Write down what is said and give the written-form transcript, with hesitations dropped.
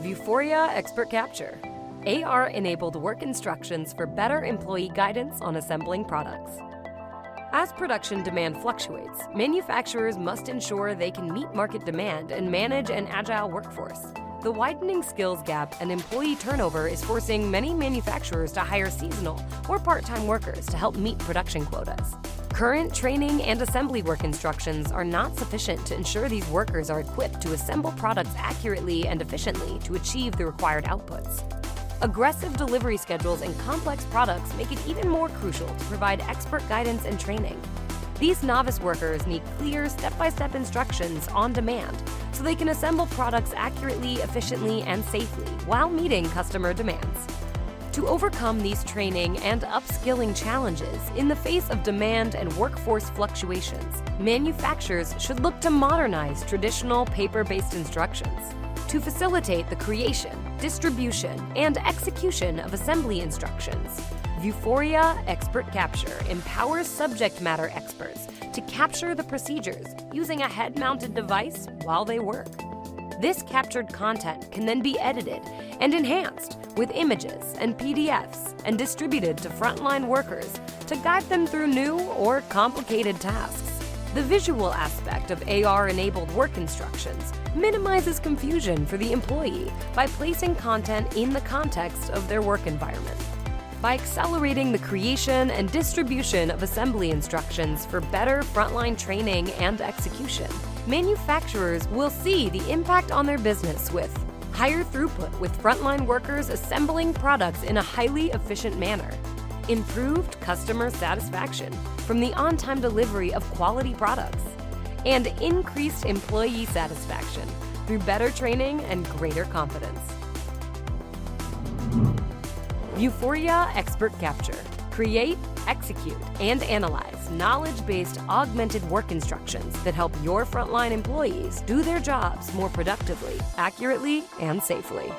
Vuforia Expert Capture, AR-enabled work instructions for better employee guidance on assembling products. As production demand fluctuates, manufacturers must ensure they can meet market demand and manage an agile workforce. The widening skills gap and employee turnover is forcing many manufacturers to hire seasonal or part-time workers to help meet production quotas. Current training and assembly work instructions are not sufficient to ensure these workers are equipped to assemble products accurately and efficiently to achieve the required outputs. Aggressive delivery schedules and complex products make it even more crucial to provide expert guidance and training. These novice workers need clear, step-by-step instructions on demand so they can assemble products accurately, efficiently, and safely while meeting customer demands. To overcome these training and upskilling challenges in the face of demand and workforce fluctuations, manufacturers should look to modernize traditional paper-based instructions. To facilitate the creation, distribution, and execution of assembly instructions, Vuforia Expert Capture empowers subject matter experts to capture the procedures using a head-mounted device while they work. This captured content can then be edited and enhanced with images and PDFs and distributed to frontline workers to guide them through new or complicated tasks. The visual aspect of AR-enabled work instructions minimizes confusion for the employee by placing content in the context of their work environment. By accelerating the creation and distribution of assembly instructions for better frontline training and execution, manufacturers will see the impact on their business with higher throughput with frontline workers assembling products in a highly efficient manner, improved customer satisfaction from the on-time delivery of quality products, and increased employee satisfaction through better training and greater confidence. Vuforia Expert Capture. Create, execute, and analyze knowledge-based augmented work instructions that help your frontline employees do their jobs more productively, accurately, and safely.